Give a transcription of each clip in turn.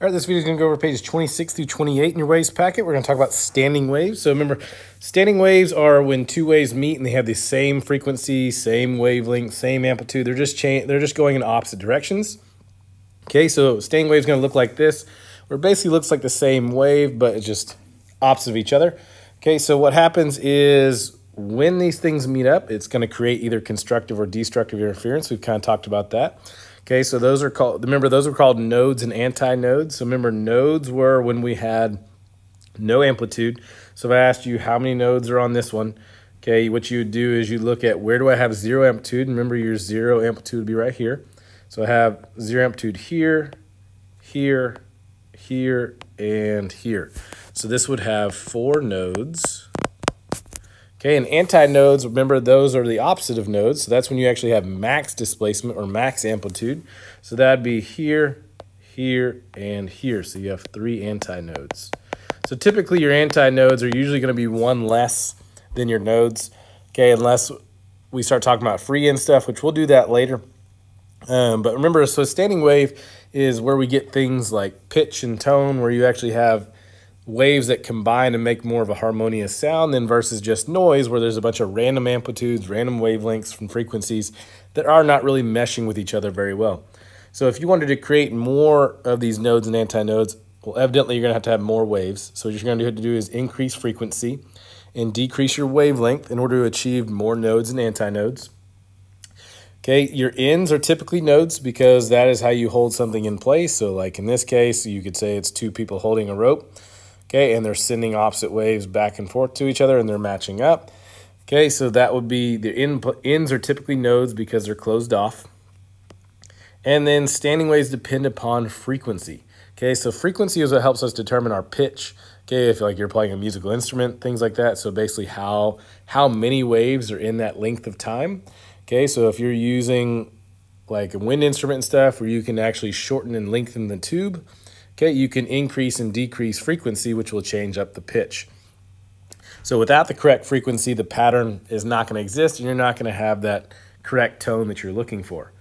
All right, this video is going to go over pages 26 through 28 in your waves packet. We're going to talk about standing waves. So remember, standing waves are when two waves meet and they have the same frequency, same wavelength, same amplitude. They're just going in opposite directions. Okay, so standing wave is going to look like this, where it basically looks like the same wave, but it's just opposite of each other. Okay, so what happens is when these things meet up, it's going to create either constructive or destructive interference. We've kind of talked about that. Okay, so those are called, remember, those are called nodes and antinodes. So remember, nodes were when we had no amplitude. So if I asked you how many nodes are on this one, okay, what you would do is you look at where do I have zero amplitude. And remember, your zero amplitude would be right here. So I have zero amplitude here, here, here, and here. So this would have 4 nodes. Okay, and antinodes, remember, those are the opposite of nodes. So that's when you actually have max displacement or max amplitude. So that'd be here, here, and here. So you have 3 antinodes. So typically your antinodes are usually going to be one less than your nodes. Okay, unless we start talking about free and stuff, which we'll do that later. But remember, so standing wave is where we get things like pitch and tone, where you actually have waves that combine and make more of a harmonious sound than versus just noise, where there's a bunch of random amplitudes, random wavelengths from frequencies that are not really meshing with each other very well. So if you wanted to create more of these nodes and antinodes, well, evidently you're going to have more waves. So what you're going to have to do is increase frequency and decrease your wavelength in order to achieve more nodes and antinodes. Okay, your ends are typically nodes because that is how you hold something in place. So like in this case, you could say it's 2 people holding a rope. Okay, and they're sending opposite waves back and forth to each other and they're matching up. Okay, so that would be the ends are typically nodes because they're closed off. And then standing waves depend upon frequency. Okay, so frequency is what helps us determine our pitch. Okay, if like you're playing a musical instrument, things like that. So basically how many waves are in that length of time. Okay, so if you're using like a wind instrument and stuff where you can actually shorten and lengthen the tube, okay, you can increase and decrease frequency, which will change up the pitch. So without the correct frequency, the pattern is not going to exist, and you're not going to have that correct tone that you're looking for.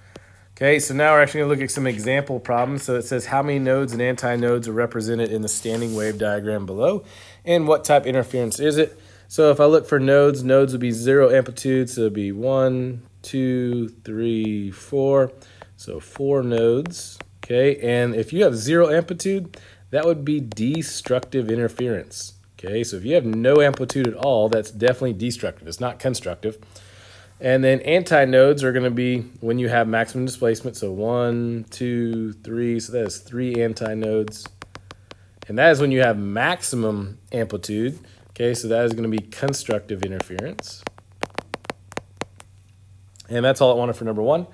Okay, so now we're actually going to look at some example problems. So it says how many nodes and antinodes are represented in the standing wave diagram below, and what type of interference is it? So if I look for nodes, nodes would be 0 amplitude, so it would be 1, 2, 3, 4. So 4 nodes. Okay, and if you have 0 amplitude, that would be destructive interference. Okay, so if you have no amplitude at all, that's definitely destructive. It's not constructive. And then antinodes are going to be when you have maximum displacement. So 1, 2, 3. So that is 3 antinodes. And that is when you have maximum amplitude. Okay, so that is going to be constructive interference. And that's all I wanted for number 1.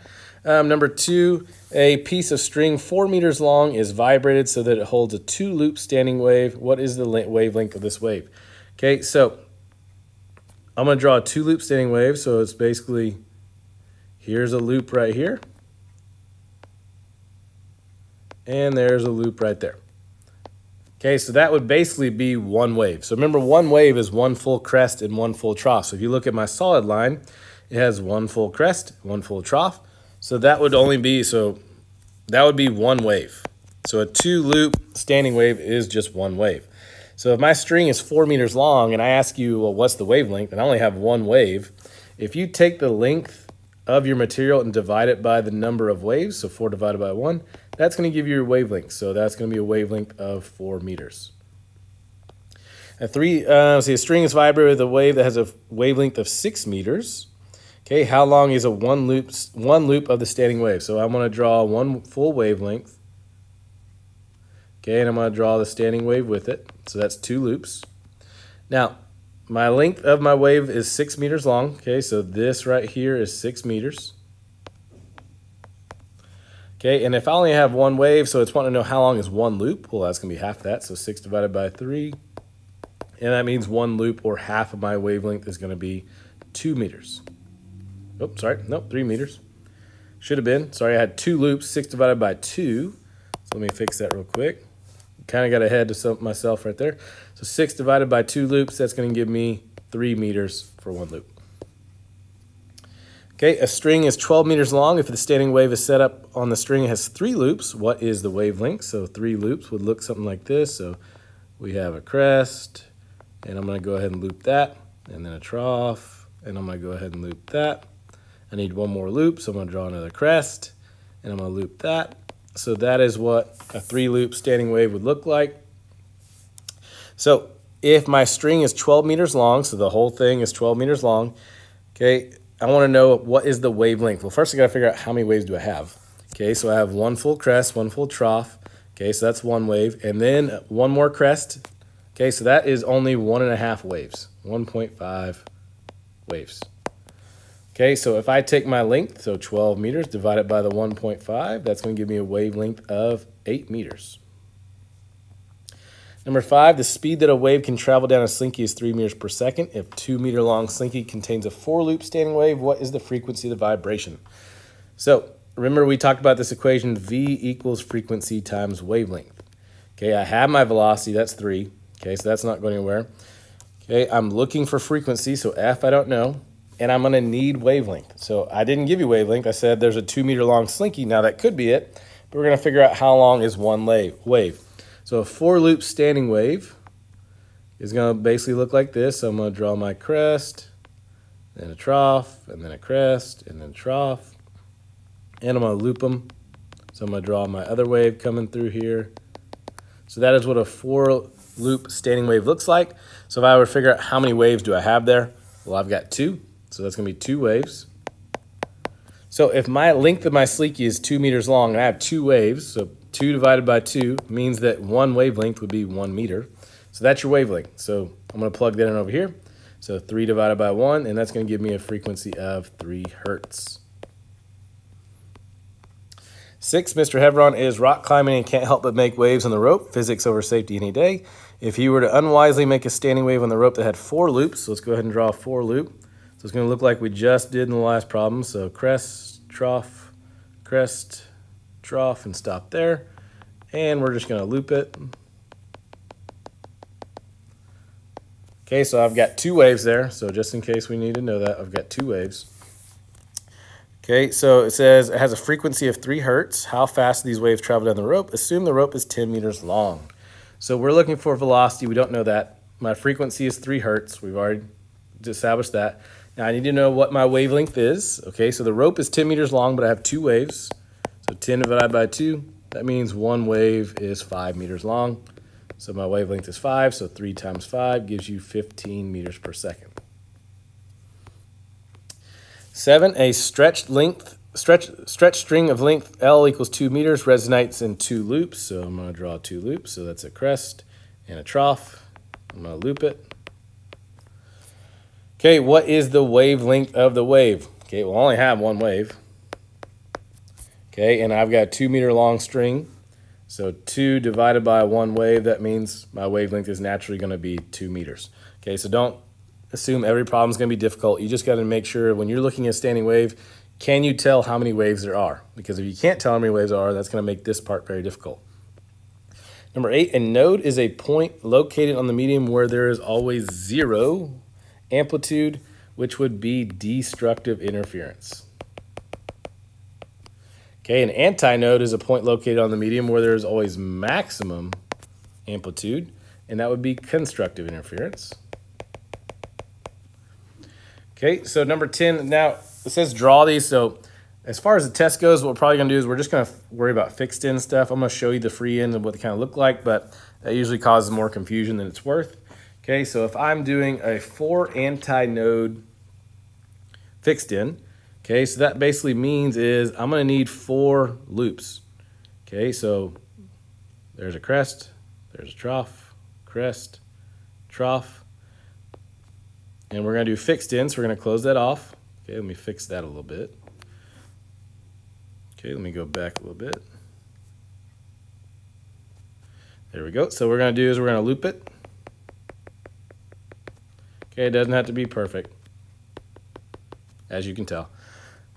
Number 2, a piece of string 4 meters long is vibrated so that it holds a 2-loop standing wave. What is the wavelength of this wave? Okay, so I'm going to draw a 2-loop standing wave. So it's basically, here's a loop right here. And there's a loop right there. Okay, so that would basically be one wave. So remember, one wave is one full crest and one full trough. So if you look at my solid line, it has one full crest, one full trough. So that would only be, so that would be one wave. So a 2-loop standing wave is just one wave. So if my string is 4 meters long and I ask you, well, what's the wavelength? And I only have one wave. If you take the length of your material and divide it by the number of waves, so 4 divided by 1, that's going to give you your wavelength. So that's going to be a wavelength of 4 meters. A string is vibrated with a wave that has a wavelength of 6 meters. Okay, how long is one loop of the standing wave? So I'm going to draw one full wavelength. Okay, and I'm going to draw the standing wave with it. So that's 2 loops. Now, my length of my wave is 6 meters long. Okay, so this right here is 6 meters. Okay, and if I only have one wave, so it's wanting to know how long is one loop. Well, that's going to be half that, so 6 divided by 3. And that means one loop, or half of my wavelength, is going to be 2 meters. Oh, sorry. Nope, 3 meters. Should have been. Sorry, I had 2 loops, 6 divided by 2. So let me fix that real quick. Kind of got ahead of myself right there. So 6 divided by 2 loops, that's going to give me 3 meters for one loop. Okay, a string is 12 meters long. If the standing wave is set up on the string, it has 3 loops. What is the wavelength? So 3 loops would look something like this. So we have a crest, and I'm going to go ahead and loop that, and then a trough, and I'm going to go ahead and loop that. I need one more loop, so I'm going to draw another crest, and I'm going to loop that. So that is what a 3-loop standing wave would look like. So if my string is 12 meters long, so the whole thing is 12 meters long, okay, I want to know what is the wavelength. Well, first I got to figure out how many waves do I have. Okay, so I have one full crest, one full trough. Okay, so that's one wave, and then one more crest. Okay, so that is only 1.5 waves, 1.5 waves. Okay, so if I take my length, so 12 meters divided by the 1.5, that's going to give me a wavelength of 8 meters. Number 5, the speed that a wave can travel down a slinky is 3 meters per second. If 2-meter long slinky contains a 4-loop standing wave, what is the frequency of the vibration? So remember we talked about this equation, V equals frequency times wavelength. Okay, I have my velocity, that's 3. Okay, so that's not going anywhere. Okay, I'm looking for frequency, so F I don't know. And I'm going to need wavelength. So I didn't give you wavelength. I said there's a 2-meter long slinky. Now that could be it, but we're going to figure out how long is one wave. So a 4-loop standing wave is going to basically look like this. So I'm going to draw my crest, then a trough, and then a crest, and then a trough. And I'm going to loop them. So I'm going to draw my other wave coming through here. So that is what a 4-loop standing wave looks like. So if I were to figure out how many waves do I have there, well, I've got 2. So that's going to be 2 waves. So if my length of my slinky is 2 meters long and I have 2 waves, so 2 divided by 2 means that one wavelength would be 1 meter. So that's your wavelength. So I'm going to plug that in over here. So 3 divided by 1, and that's going to give me a frequency of 3 hertz. 6, Mr. Hevron is rock climbing and can't help but make waves on the rope. Physics over safety any day. If he were to unwisely make a standing wave on the rope that had 4 loops, so let's go ahead and draw a 4-loop. So it's going to look like we just did in the last problem. So crest, trough, and stop there. And we're just going to loop it. Okay, so I've got 2 waves there. So just in case we need to know that, I've got 2 waves. Okay, so it says it has a frequency of 3 hertz. How fast do these waves travel down the rope? Assume the rope is 10 meters long. So we're looking for velocity. We don't know that. My frequency is 3 hertz. We've already established that. Now I need to know what my wavelength is. Okay, so the rope is 10 meters long, but I have 2 waves. So 10 divided by 2, that means one wave is 5 meters long. So my wavelength is 5, so 3 times 5 gives you 15 meters per second. 7, a stretched string of length L equals 2 meters resonates in 2 loops. So I'm going to draw 2 loops. So that's a crest and a trough. I'm going to loop it. Okay, what is the wavelength of the wave? Okay, we'll only have one wave. Okay, and I've got a 2-meter long string. So 2 divided by 1 wave, that means my wavelength is naturally going to be 2 meters. Okay, so don't assume every problem is going to be difficult. You just got to make sure when you're looking at a standing wave, can you tell how many waves there are? Because if you can't tell how many waves there are, that's going to make this part very difficult. Number 8, a node is a point located on the medium where there is always 0 amplitude, which would be destructive interference. Okay, an antinode is a point located on the medium where there is always maximum amplitude, and that would be constructive interference. Okay, so number 10, now it says draw these. So as far as the test goes, what we're probably going to do is we're just going to worry about fixed end stuff. I'm going to show you the free end and what they kind of look like, but that usually causes more confusion than it's worth. Okay, so if I'm doing a 4 anti-node fixed end, okay, so that basically means is I'm going to need 4 loops. Okay, so there's a crest, there's a trough, crest, trough, and we're going to do fixed end, so we're going to close that off. Okay, let me fix that a little bit. Okay, let me go back a little bit. There we go. So what we're going to do is we're going to loop it. Okay, it doesn't have to be perfect, as you can tell.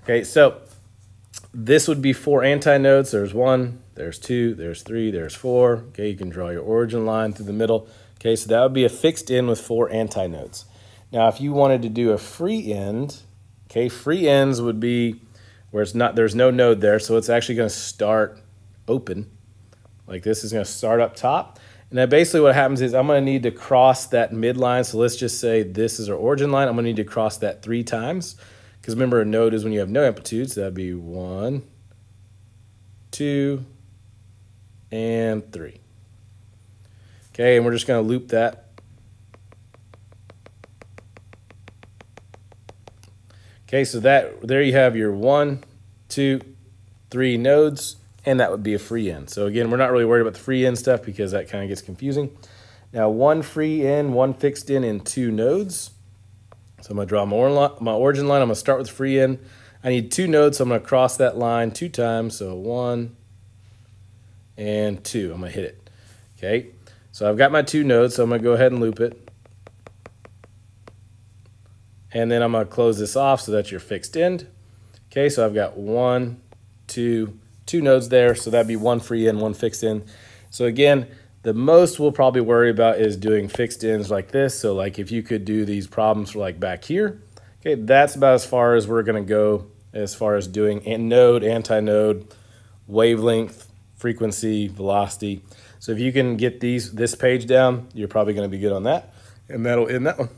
Okay, so this would be 4 antinodes. There's 1, there's 2, there's 3, there's 4. Okay, you can draw your origin line through the middle. Okay, so that would be a fixed end with 4 antinodes. Now, if you wanted to do a free end, Okay, free ends would be where there's no node there, so it's actually going to start open. Like this is going to start up top. And then basically what happens is I'm going to need to cross that midline. So let's just say this is our origin line. I'm going to need to cross that 3 times. Because remember, a node is when you have no amplitude. So that'd be 1, 2, and 3. Okay, and we're just going to loop that. Okay, so there you have your 1, 2, 3 nodes, and that would be a free end. So again, we're not really worried about the free end stuff because that kind of gets confusing. Now, 1 free end, 1 fixed end, and 2 nodes. So I'm going to draw my origin line. I'm going to start with free end. I need 2 nodes, so I'm going to cross that line 2 times. So 1 and 2. I'm going to hit it. Okay, so I've got my 2 nodes, so I'm going to go ahead and loop it. And then I'm going to close this off so that's your fixed end. Okay, so I've got 1, 2 nodes there. So that'd be 1 free end, 1 fixed end. So again, the most we'll probably worry about is doing fixed ends like this. So like if you could do these problems for like back here, okay, that's about as far as we're going to go as far as doing node, anti-node, wavelength, frequency, velocity. So if you can get this page down, you're probably going to be good on that. And that'll end that one.